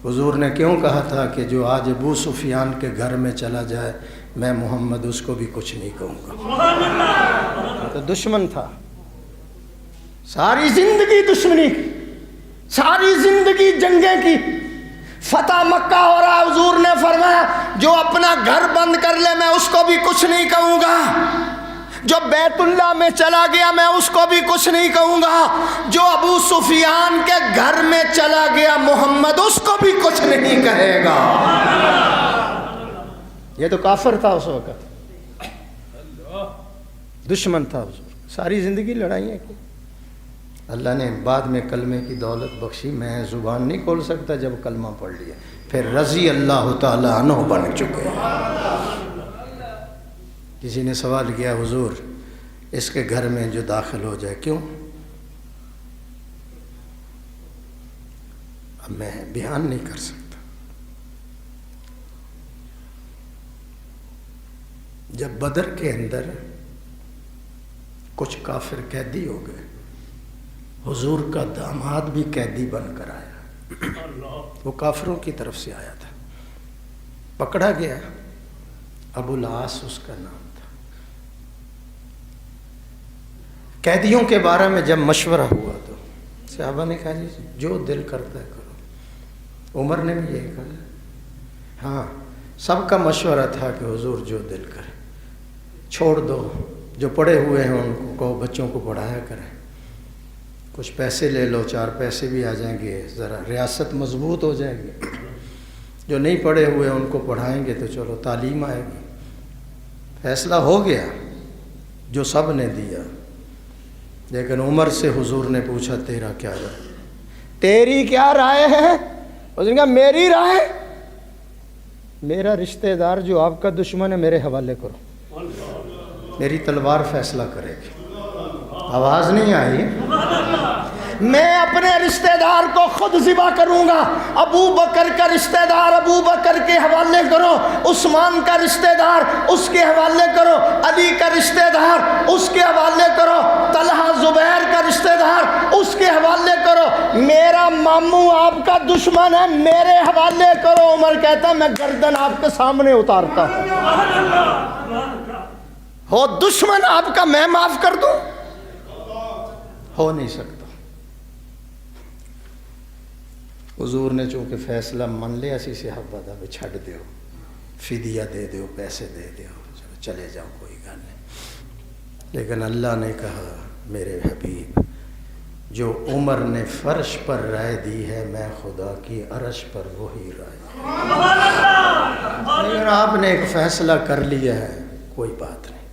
حضور نے کیوں کہا تھا کہ جو آج ابو سفیان کے گھر میں چلا جائے میں محمد اس کو بھی کچھ نہیں کہوں گا؟ تو دشمن تھا، ساری زندگی دشمنی کی، ساری زندگی جنگیں کی، فتح مکہ ہو رہا، حضور نے فرمایا جو اپنا گھر بند کر لے میں اس کو بھی کچھ نہیں کہوں گا، جو بیت اللہ میں چلا گیا میں اس کو بھی کچھ نہیں کہوں گا، جو ابو سفیان کے گھر میں چلا گیا محمد اس کو بھی کچھ نہیں کہے گا۔ یہ تو کافر تھا اس وقت، دشمن تھا حضور، ساری زندگی لڑائیاں کی۔ اللہ نے بعد میں کلمے کی دولت بخشی، میں زبان نہیں کھول سکتا جب کلمہ پڑھ لیا، پھر رضی اللہ تعالی عنہ بن چکے۔ کسی نے سوال کیا حضور اس کے گھر میں جو داخل ہو جائے کیوں؟ اب میں بیان نہیں کر سکتا۔ جب بدر کے اندر کچھ کافر قیدی ہو گئے، حضور کا داماد بھی قیدی بن کر آیا، وہ کافروں کی طرف سے آیا تھا، پکڑا گیا، ابو العاص اس کا نام تھا۔ قیدیوں کے بارے میں جب مشورہ ہوا تو صحابہ نے کہا جی جو دل کرتا ہے کرو، عمر نے بھی یہی کہا، ہاں سب کا مشورہ تھا کہ حضور جو دل کرے، چھوڑ دو، جو پڑھے ہوئے ہیں ان کو کہو بچوں کو پڑھایا کریں، کچھ پیسے لے لو، 4 پیسے بھی آ جائیں گے، ذرا ریاست مضبوط ہو جائے گی، جو نہیں پڑھے ہوئے ان کو پڑھائیں گے تو چلو تعلیم آئے گی۔ فیصلہ ہو گیا جو سب نے دیا، لیکن عمر سے حضور نے پوچھا تیرا کیا رائے، تیری کیا رائے ہے؟ اس نے کہا میری رائے، میرا رشتہ دار جو آپ کا دشمن ہے میرے حوالے کرو، میری تلوار فیصلہ کرے گی۔ آواز نہیں آئی؟ میں اپنے رشتہ دار کو خود ذبح کروں گا، ابو بکر کا رشتہ دار ابو بکر کے حوالے کرو، عثمان کا رشتہ دار اس کے حوالے کرو، علی کا رشتہ دار اس کے حوالے کرو، طلحہ زبیر کا رشتہ دار اس کے حوالے کرو، میرا ماموں آپ کا دشمن ہے میرے حوالے کرو۔ عمر کہتا ہے میں گردن آپ کے سامنے اتارتا ہوں، ہو دشمن آپ کا میں معاف کر دوں؟ ہو نہیں سکتا۔ حضور نے چونکہ فیصلہ من لیا، اسی صحابہ دا بھی چھڑ دیو، فدیہ دے دیو، پیسے دے دیو، چلے جاؤ کوئی گل نہیں۔ لیکن اللہ نے کہا میرے حبیب جو عمر نے فرش پر رائے دی ہے میں خدا کی عرش پر وہی رائے، لیکن آپ نے ایک فیصلہ کر لیا ہے کوئی بات نہیں۔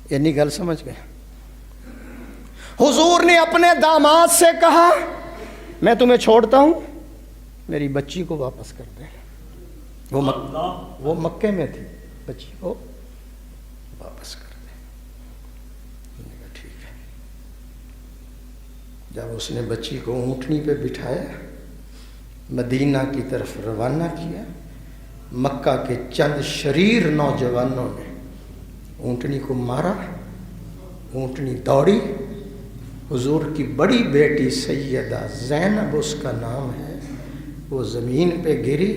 اتنی گل سمجھ گئے؟ حضور نے اپنے داماد سے کہا میں تمہیں چھوڑتا ہوں، میری بچی کو واپس کر دیں۔ وہ مکے میں تھی، بچی کو واپس کر دیں۔ ٹھیک ہے۔ جب اس نے بچی کو اونٹنی پہ بٹھایا، مدینہ کی طرف روانہ کیا، مکہ کے چند شریر نوجوانوں نے اونٹنی کو مارا، اونٹنی دوڑی، حضور کی بڑی بیٹی سیدہ زینب اس کا نام ہے، وہ زمین پہ گری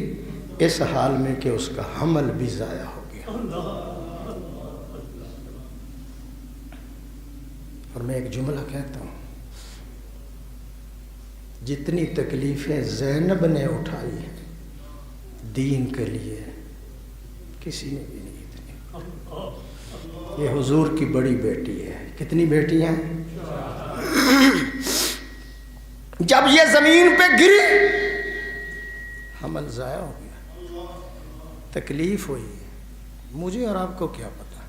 اس حال میں کہ اس کا حمل بھی ضائع ہو گیا۔ اور میں ایک جملہ کہتا ہوں، جتنی تکلیفیں زینب نے اٹھائی ہیں دین کے لیے کسی نے بھی نہیں اتنی۔ یہ حضور کی بڑی بیٹی ہے۔ کتنی بیٹی ہیں؟ جب یہ زمین پہ گری حمل ضائع ہو گیا، تکلیف ہوئی، مجھے اور آپ کو کیا پتا،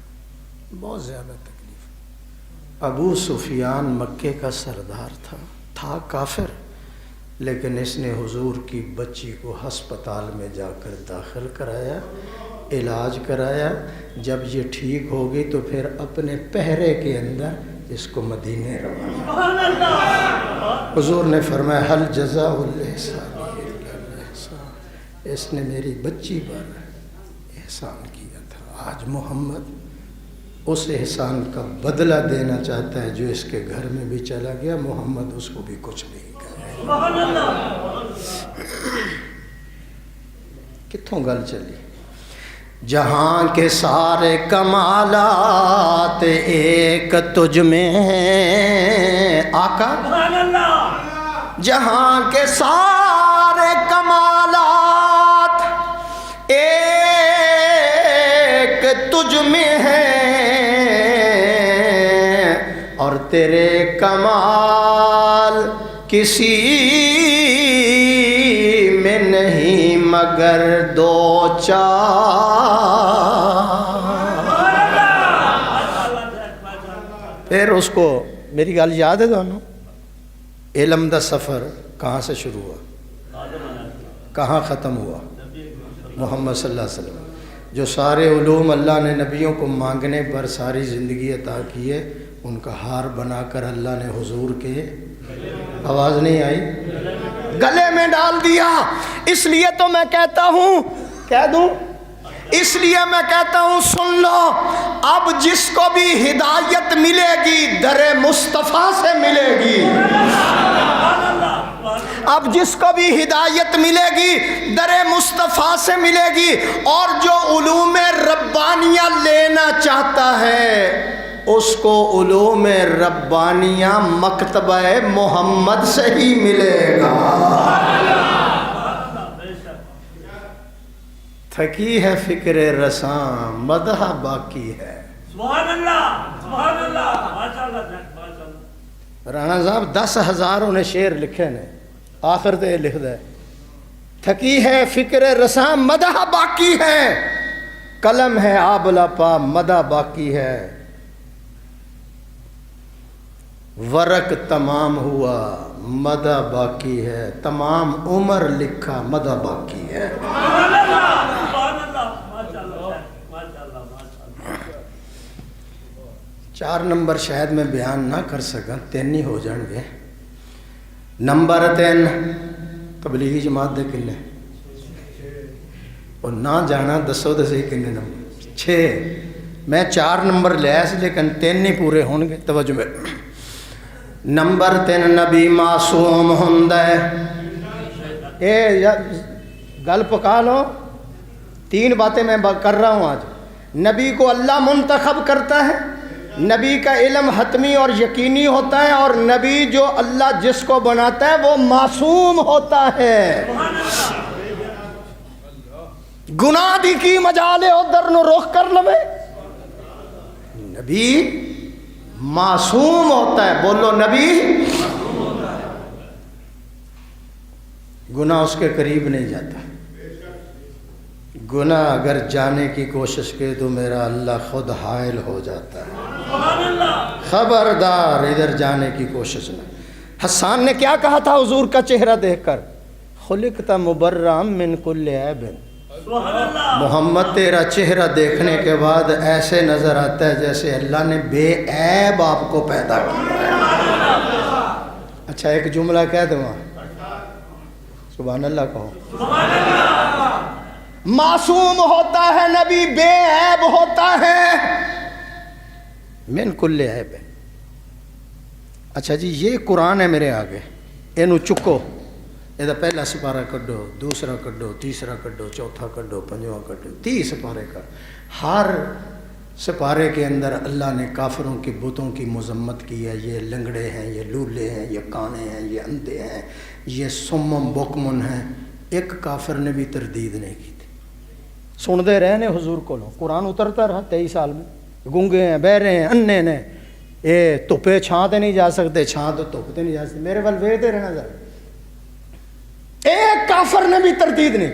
بہت زیادہ تکلیف۔ ابو سفیان مکے کا سردار تھا کافر، لیکن اس نے حضور کی بچی کو ہسپتال میں جا کر داخل کرایا، علاج کرایا، جب یہ ٹھیک ہو گئی تو پھر اپنے پہرے کے اندر اس کو مدینے روانہ۔ حضور نے فرمایا حل جزاء الاحسان الا الاحسان، اس نے میری بچی پر احسان کیا تھا، آج محمد اس احسان کا بدلہ دینا چاہتا ہے جو اس کے گھر میں بھی چلا گیا، محمد اس کو بھی کچھ نہیں کہے۔ کتوں گل چلی؟ جہاں کے سارے کمالات ایک تجھ میں ہیں آقا، سبحان اللہ، جہاں کے سارے کمالات ایک تجھ میں ہیں، اور تیرے کمال کسی میں نہیں مگر دو چار۔ پھر اس کو میری گل یاد ہے تمہیں؟ علم دا سفر کہاں سے شروع ہوا، کہاں ختم ہوا؟ محمد صلی اللہ علیہ وسلم۔ جو سارے علوم اللہ نے نبیوں کو مانگنے پر ساری زندگی عطا کی ہے، ان کا ہار بنا کر اللہ نے حضور کے، آواز نہیں آئی، گلے میں ڈال دیا۔ اس لیے تو میں کہتا ہوں، کہہ دوں، اس لیے میں کہتا ہوں سن لو، اب جس کو بھی ہدایت ملے گی در مصطفیٰ سے ملے گی، اب جس کو بھی ہدایت ملے گی در مصطفیٰ سے ملے گی، اور جو علوم ربانیہ لینا چاہتا ہے اس کو علوم ربانیہ مکتبہ محمد سے ہی ملے گا۔ تھکی ہے فکر رساں مدح باقی ہے۔ سبحان اللہ، سبحان اللہ، ماشاء اللہ، ماشاء اللہ۔ رانا صاحب 10,000 انہیں شعر لکھے نے، آخر تے لکھ دے تھکی ہے فکر رساں مدح باقی ہے، قلم ہے آبلا پا مدح باقی ہے، ورق تمام ہوا مدح باقی ہے، تمام عمر لکھا مدح باقی ہے۔ سبحان اللہ، سبحان اللہ، ماشاء اللہ، ماشاء اللہ، ماشاء اللہ۔ 4 نمبر شاید میں بیان نہ کر سکا، 3 ہی ہو جان گے۔ نمبر 3 تبلیغی جماعت دے کنے، اور نہ جانا دسو تو صحیح کنے نمبر؟ 6۔ میں 4 نمبر لیا سی لیکن 3 نہیں پورے ہون گے، توجہ میں۔ نمبر 3 نبی معصوم ہوندا ہے۔ اے گل پکا لو، 3 باتیں میں کر رہا ہوں آج۔ نبی کو اللہ منتخب کرتا ہے، نبی کا علم حتمی اور یقینی ہوتا ہے، اور نبی جو اللہ جس کو بناتا ہے وہ معصوم ہوتا ہے۔ گناہ دی کی مجالے ادھر نو رخ کر لوے، نبی معصوم ہوتا ہے، بولو نبی گناہ اس کے قریب نہیں جاتا۔ گناہ اگر جانے کی کوشش کے تو میرا اللہ خود حائل ہو جاتا ہے۔ خبردار ادھر جانے کی کوشش نہ۔ حسان نے کیا کہا تھا حضور کا چہرہ دیکھ کر؟ خلقت مبرم من کل عیب۔ محمد تیرا چہرہ دیکھنے کے بعد ایسے نظر آتا ہے جیسے اللہ نے بے عیب آپ کو پیدا کیا ہے۔ اچھا ایک جملہ کہہ دوں، سبحان اللہ کہو۔ معصوم ہوتا ہے نبی، بے عیب ہوتا ہے، من کل عیب۔ اچھا جی یہ قرآن ہے میرے آگے، اینو چکو، یہ پہلا سپارہ کڈو، دوسرا کڈو، تیسرا کڈو، چوتھا کڈو، پنجواں کڈو، 30 سپارے کا۔ ہر سپارے کے اندر اللہ نے کافروں کی بتوں کی مذمت کی ہے، یہ لنگڑے ہیں، یہ لولے ہیں، یہ کانے ہیں، یہ اندھے ہیں، یہ سمم بکمن ہیں۔ ایک کافر نے بھی تردید نہیں کی تھی۔ سن دے رہے نے حضور کو، قرآن اترتا رہا 23 سال میں، گونگے ہیں، بہرے ہیں، انے نے، یہ تپے چھاں تے نہیں جا سکتے، چھاں تو تپ تے نہیں جا سکتے، میرے ول ویکھدے رہنا ذرا۔ ایک کافر نے بھی تردید نہیں کی،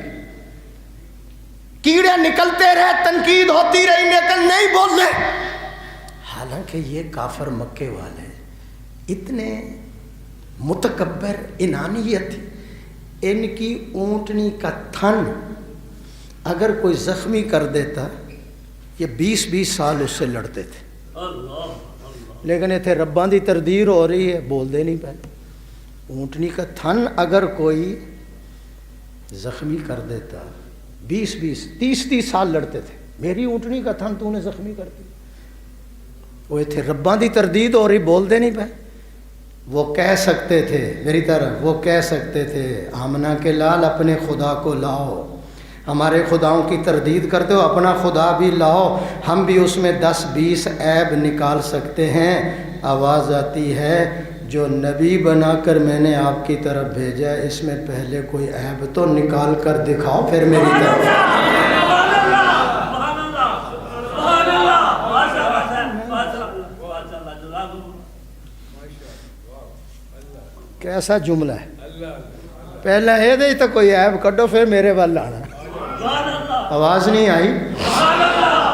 کیڑے نکلتے رہے، تنقید ہوتی رہی لیکن نہیں بولے۔ حالانکہ یہ کافر مکے والے اتنے متکبر انانیت تھی، ان کی اونٹنی کا تھن اگر کوئی زخمی کر دیتا یہ 20-20 سال اس سے لڑتے تھے، لیکن اتنے رباں دی تردید ہو رہی ہے، بول دے نہیں پہ۔ اونٹنی کا تھن اگر کوئی زخمی کر دیتا 20-30 سال لڑتے تھے، میری اونٹنی کا تھن تو نے زخمی کر دیا، وہ اتنے رباں دی تردید ہو رہی، بول دے نہیں پہ۔ وہ کہہ سکتے تھے، میری طرح وہ کہہ سکتے تھے آمنہ کے لال اپنے خدا کو لاؤ، ہمارے خداؤں کی تردید کرتے ہو، اپنا خدا بھی لاؤ، ہم بھی اس میں 10-20 عیب نکال سکتے ہیں۔ آواز آتی ہے جو نبی بنا کر میں نے آپ کی طرف بھیجا ہے، اس میں پہلے کوئی عیب تو نکال کر دکھاؤ پھر میری طرف۔ سبحان اللہ، سبحان اللہ، سبحان اللہ، ماشاء اللہ سر، ماشاء اللہ، ماشاء اللہ، جزاک اللہ۔ کیسا جملہ ہے، پہلے یہ دے تو کوئی عیب کڈو پھر میرے وال آنا۔ سبحان اللہ، آواز نہیں آئی؟ سبحان اللہ۔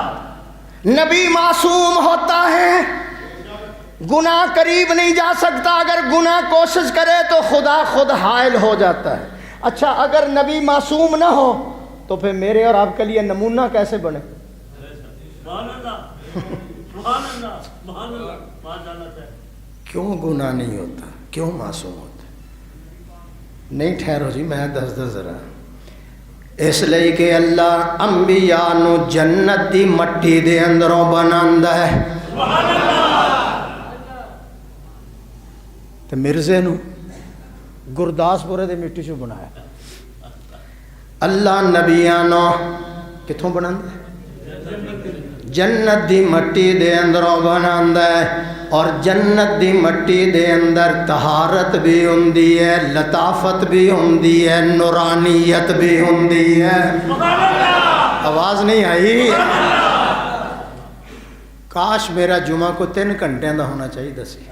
نبی معصوم ہوتا ہے، گناہ قریب نہیں جا سکتا، اگر گناہ کوشش کرے تو خدا خود حائل ہو جاتا ہے۔ اچھا اگر نبی معصوم نہ ہو تو پھر میرے اور آپ کے لیے نمونہ کیسے بنے؟ سبحان اللہ، سبحان اللہ، سبحان اللہ، ماشاء اللہ سر۔ کیوں گناہ نہیں ہوتا، کیوں معصوم ہوتا؟ نہیں ٹھہرو جی، میں دس ذرا۔ اس لیے کہ اللہ انبیاء نو جنت دی مٹی دے اندروں بناندا ہے، سبحان اللہ۔ تے مرزے نو گرداسپورے دے مٹی چوں بنایا۔ اللہ نبیاں نو کتھوں بناندا ہے؟ جنت دی مٹی دے اندروں بناندا ہے، اور جنت دی مٹی دے اندر طہارت بھی ہوندی ہے، لطافت بھی ہوندی ہے، نورانیت بھی ہوندی ہے۔ آواز نہیں آئی؟ کاش میرا جمعہ کو 3 گھنٹے دا ہونا چاہیے سی،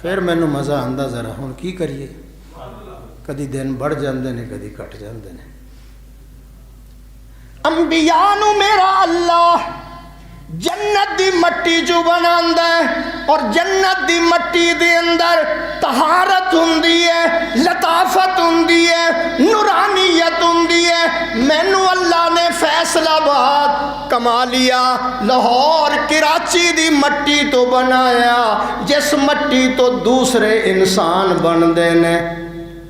پھر مینوں مزہ آندا ذرا۔ ہن کی کریے، کدی دن بڑھ جاندے نے کدی گھٹ جاندے نے۔ انبیاء نو میرا اللہ جنت دی مٹی جو بناندا ہے، اور جنت دی مٹی دے اندر طہارت ہوندی ہے، لطافت ہوندی ہے، نورانیت ہوندی ہے۔ مینوں اللہ نے فیصلہ آباد، کمالیا، لاہور، کراچی دی مٹی تو بنایا، جس مٹی تو دوسرے انسان بندے نے۔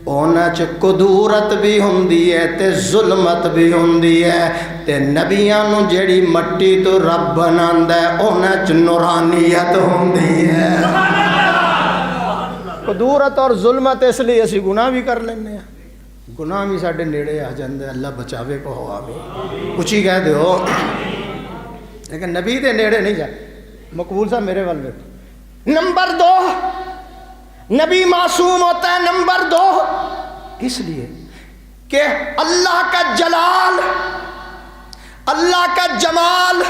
اونا چ قدورت بھی ہوندی ہے تے ظلمت بھی ہوندی ہے، تے نبیاں نو جیڑی مٹی تو رب بناندا ہے اونا چ نورانیت ہوندی ہے۔ قدورت اور ظلمت اس لیے اسی گناہ بھی کر لینے ہیں، گناہ بھی ساڈے نیڑے آ جاندے، اللہ بچاوے کو ہو آمین، اچھی کہہ دیو۔ لیکن نبی دے نیڑے نہیں جا۔ مقبول صاحب میرے وال بیٹھو۔ نمبر 2، نبی معصوم ہوتا ہے۔ نمبر 2 اس لیے کہ اللہ کا جلال، اللہ کا جمال،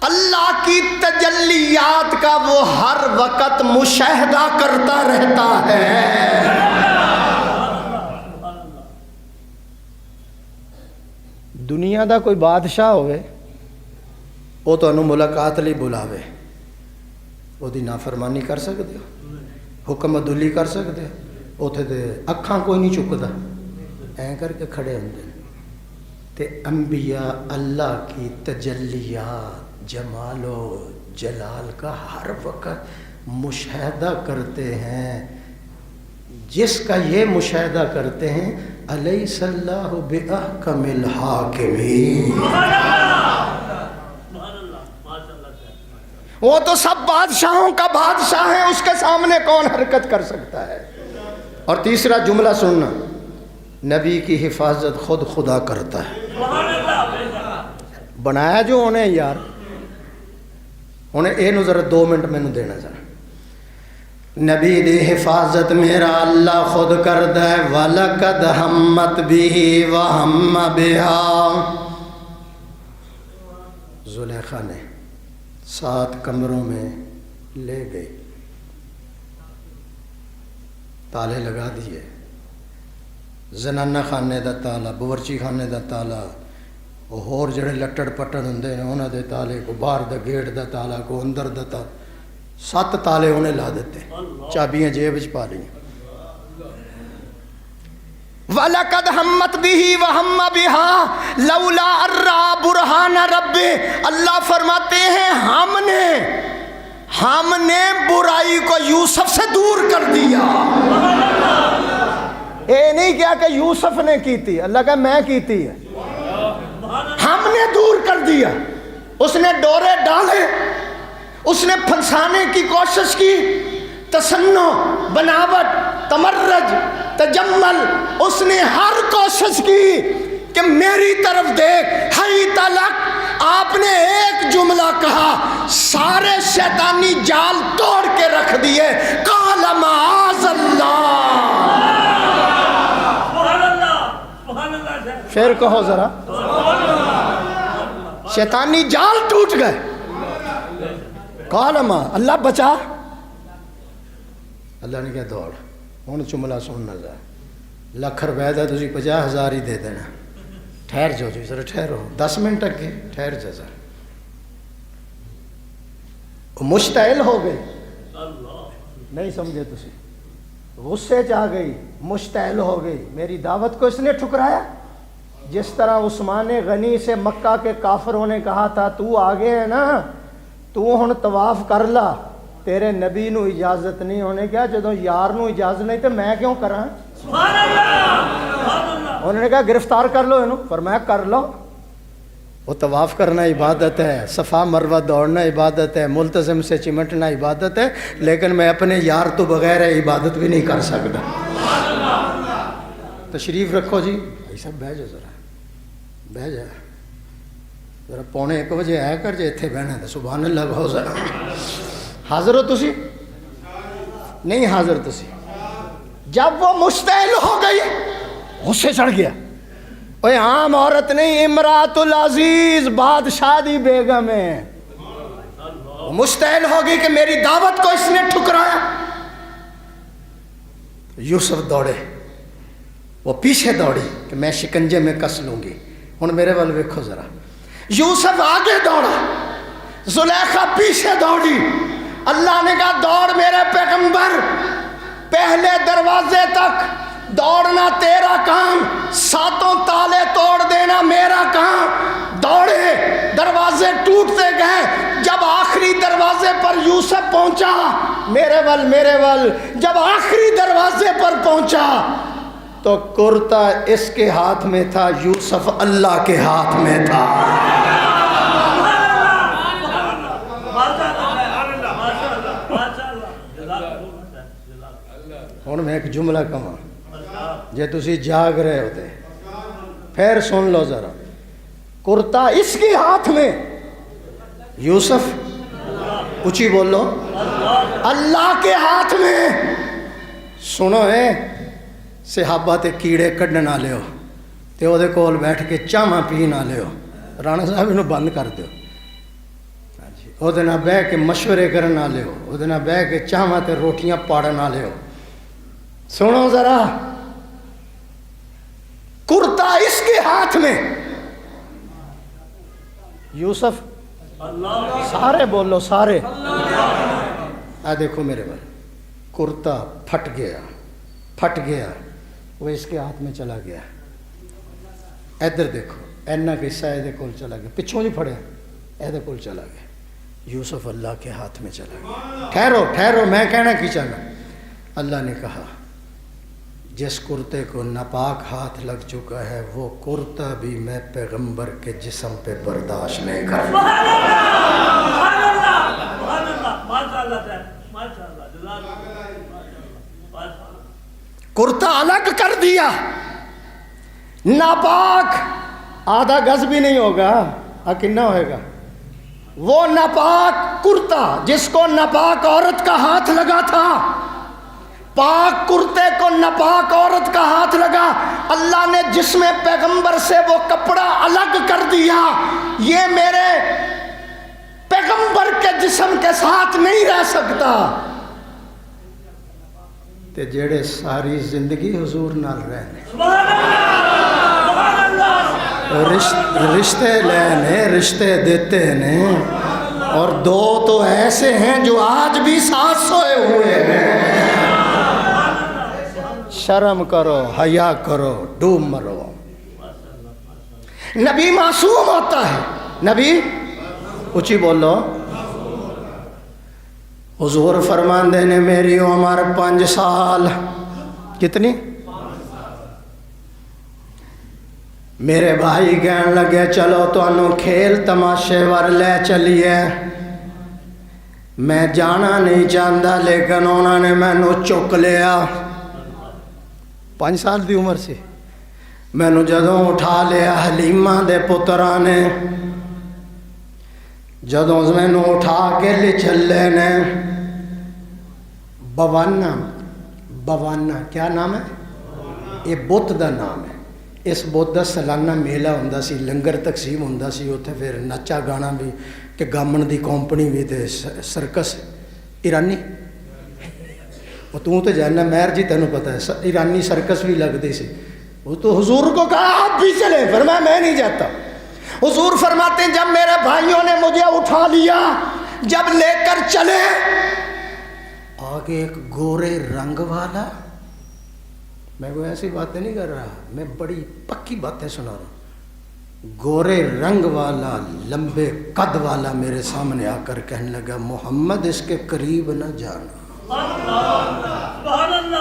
اللہ کی تجلیات کا وہ ہر وقت مشاہدہ کرتا رہتا ہے۔ دنیا دا کوئی بادشاہ ہوئے، وہ تو انہوں ملاقات لی بلاوے، وہ دی نافرمانی کر سکتے ہو، حکم عدولی کر سکتے ہو، اتنے تے اکھاں کوئی نہیں چکتا، این کر کے کھڑے ہوندے۔ تے انبیاء اللہ کی تجلیات، جمال و جلال کا ہر وقت مشاہدہ کرتے ہیں، جس کا یہ مشاہدہ کرتے ہیں الیس اللہ بأحکم الحاکمین۔ وہ تو سب بادشاہوں کا بادشاہ ہے، اس کے سامنے کون حرکت کر سکتا ہے؟ اور تیسرا جملہ سننا، نبی کی حفاظت خود خدا کرتا ہے۔ بنایا جو انہیں یار، انہیں اے نو ذرا 2 منٹ میں نو دینا ذرا۔ نبی دی حفاظت میرا اللہ خود کرتا ہے۔ وَلَقَدْ ہَمَّتْ بِهِ وَهَمَّ بِهَا، زلیخا نے 7 کمروں میں لے گئی، تالے لگا دیے، زنانہ خانے دا تالا، باورچی خانے دا تالا، اور جڑے لٹڑ پٹڑ ہوندے نے انہاں دے تالے، کو باہر دا گیٹ دا تالا، کو اندر دا تالا، 7 تالے انہیں لا دیتے، چابیاں جیب وچ پا لیں۔ وَلَقَدْ ہَمَّتْ بِهِ وَهَمَّ بِهَا لَوْلَا أَن رَّأَىٰ بُرْهَانَ رَبِّهِ، اللہ فرماتے ہیں ہم نے برائی کو یوسف سے دور کر دیا۔ اے نہیں کیا کہ یوسف نے کی تھی، اللہ کہا میں کی تھی ہے، ہم نے دور کر دیا۔ اس نے ڈورے ڈالے، اس نے پھنسانے کی کوشش کی، تصنع، بناوٹ، تمرج، تجمل، اس نے ہر کوشش کی، کہ میری طرف دیکھ، ہی تلک آپ نے ایک جملہ کہا، سارے شیطانی جال توڑ کے رکھ دیے، قال معاذ اللہ۔ پھر کہو ذرا، شیطانی جال ٹوٹ گئے، قال ما، اللہ بچا۔ اللہ نے کہا دوڑ، ہوں جملہ سننا ذرا، لکھ روپے کا تھی 50,000 ہی دے دینا، ٹھہر جاؤ جی ذرا، ٹھہرو 10 منٹ اگے ٹھہر جا ذرا۔ مشتعل ہو گئی، نہیں سمجھے تسی، غصے چ آ گئی، مشتعل ہو گئی، میری دعوت کو اس نے ٹھکرایا۔ جس طرح عثمان غنی سے مکہ کے کافروں نے کہا تھا تو آگے ہے نا، تو ہن طواف کر لا، تیرے نبی نو اجازت نہیں، ہونے کیا جدوں یار نو اجازت نہیں تو میں کیوں کراں؟ سبحان اللہ۔ انہوں نے کہا گرفتار کر لو انہوں، فرمایا کر لو۔ وہ طواف کرنا عبادت ہے، صفا مروہ دوڑنا عبادت ہے، ملتزم سے چمٹنا عبادت ہے، لیکن میں اپنے یار تو بغیر عبادت بھی نہیں کر سکتا۔ تشریف رکھو جی، ایسا بہ جا ذرا، بہ جا ذرا، 1:45 بجے آیا کر جے اتنے بہنا تو سبحان اللہ کہو ذرا۔ حاضر ہو تسی؟ نہیں حاضر تسی؟ جب وہ مشتعل ہو گئی، غصے چڑھ گیا، اوے عام عورت نہیں، امراۃ العزیز، بادشاہ دی بیگم ہے، مشتعل ہو گئی کہ میری دعوت کو اس نے ٹھکرایا۔ یوسف دوڑے، وہ پیچھے دوڑی کہ میں شکنجے میں کس لوں گی۔ ہن میرے وال ویکھو ذرا، یوسف آگے دوڑا، زلیخا پیچھے دوڑی۔ اللہ نے کہا دوڑ میرے پیغمبر، پہلے دروازے تک دوڑنا تیرا کام، 7 تالے توڑ دینا میرا کام۔ دوڑے، دروازے ٹوٹتے گئے، جب آخری دروازے پر یوسف پہنچا، میرے ول، جب آخری دروازے پر پہنچا تو کرتا اس کے ہاتھ میں تھا، یوسف اللہ کے ہاتھ میں تھا۔ ہوں میں ایک جملہ کہاں جے تسی جاگ رہے ہوتے، پھر سن لو ذرا، کرتا اس کے ہاتھ میں، یوسف اونچی بولو، اللہ کے ہاتھ میں۔ سنو ہے، صحابہ تے کیڑے کڈن والے ہو تے او دے کول بیٹھ کے چاواں پین والے ہو، رانا صاحب انہوں بند کر دیو، او دے نال بہ کے مشورے کرن والے ہو، او دے نال بہ کے چاواں تے روٹیاں پاڑن والے ہو۔ سنو ذرا، کرتا اس کے ہاتھ میں، یوسف، سارے بولو سارے، آ دیکھو میرے بھائی، کرتا پھٹ گیا، وہ اس کے ہاتھ میں چلا گیا۔ ادھر دیکھو، اینا کا حصہ یہ کول چلا گیا، پچھوں جی پھڑیا، یہ کول چلا گیا، یوسف اللہ کے ہاتھ میں چلا گیا۔ ٹھہرو، میں کہنا کی چاہنا، اللہ نے کہا جس کرتے کو ناپاک ہاتھ لگ چکا ہے وہ کرتا بھی میں پیغمبر کے جسم پہ برداشت نہیں کرتا۔ کرتا الگ کر دیا، ناپاک، آدھا گز بھی نہیں ہوگا، کتنا ہوئے گا وہ ناپاک کرتا جس کو ناپاک عورت کا ہاتھ لگا تھا، پاک کرتے کو ناپاک عورت کا ہاتھ لگا، اللہ نے جسم پیغمبر سے وہ کپڑا الگ کر دیا، یہ میرے پیغمبر کے جسم کے ساتھ نہیں رہ سکتا۔ تے جڑے ساری زندگی حضور نال رہنے، رشتے لینے، رشتے دیتے ہیں، اور 2 تو ایسے ہیں جو آج بھی ساتھ سوئے ہوئے ہیں۔ شرم کرو، حیا کرو، ڈوب مرو۔ نبی معصوم ہوتا ہے، نبی اونچی بولو، حضور فرماندے نے میری عمر 5 سال، کتنی؟ میرے بھائی کہن لگے چلو تو انہوں کھیل تماشے ور لے چلیے، میں جانا نہیں چاہتا لیکن انہوں نے میں نو چک لیا، 5 سال دی عمر سے مینو جدوں اٹھا لیا حلیمہ دے پتراں نے، جدوں مینو اٹھا کے لے چلے نے بوانا کیا نام ہے؟ یہ بت دا نام ہے۔ اس بت دا سالانہ میلہ ہوندا سی، لنگر تقسیم ہوندا سی اوتھے، پھر نچا گانا بھی کہ گامن دی کمپنی بھی تے سرکس ایرانی، وہ تو جاننا مہر جی تینوں پتہ ہے ایرانی سرکس بھی لگتی سی۔ وہ تو حضور کو کہا آپ بھی چلیں، فرمایا میں نہیں جاتا۔ حضور فرماتے ہیں جب میرے بھائیوں نے مجھے اٹھا لیا، جب لے کر چلے، آگے ایک گورے رنگ والا، میں کوئی ایسی باتیں نہیں کر رہا، میں بڑی پکی باتیں سنا رہا ہوں، گورے رنگ والا لمبے قد والا میرے سامنے آ کر کہنے لگا محمد اس کے قریب نہ جانا۔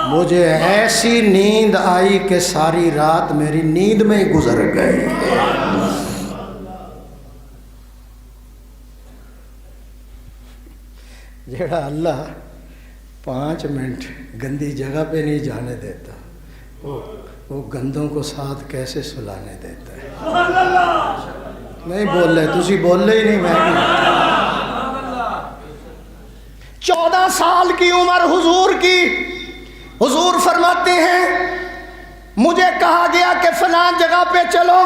مجھے ایسی نیند آئی کہ ساری رات میری نیند میں ہی گزر گئی۔ جڑا اللہ 5 منٹ گندی جگہ پہ نہیں جانے دیتا، وہ گندوں کو ساتھ کیسے سلانے دیتا ہے؟ نہیں بول رہے، تسی بول رہے ہی نہیں، میں 14 سال کی عمر حضور کی، حضور فرماتے ہیں مجھے کہا گیا کہ فلاں جگہ پہ چلو،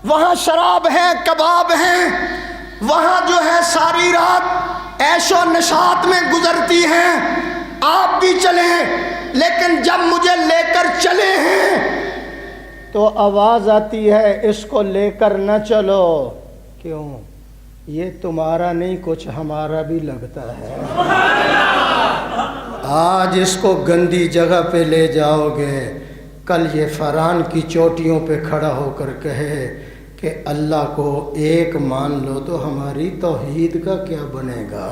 وہاں شراب ہے، کباب ہیں، وہاں جو ہے ساری رات عیش و نشاط میں گزرتی ہیں، آپ بھی چلیں۔ لیکن جب مجھے لے کر چلے ہیں تو آواز آتی ہے اس کو لے کر نہ چلو، کیوں؟ یہ تمہارا نہیں کچھ ہمارا بھی لگتا ہے، آج اس کو گندی جگہ پہ لے جاؤ گے، کل یہ فران کی چوٹیوں پہ کھڑا ہو کر کہے کہ اللہ کو ایک مان لو تو ہماری توحید کا کیا بنے گا؟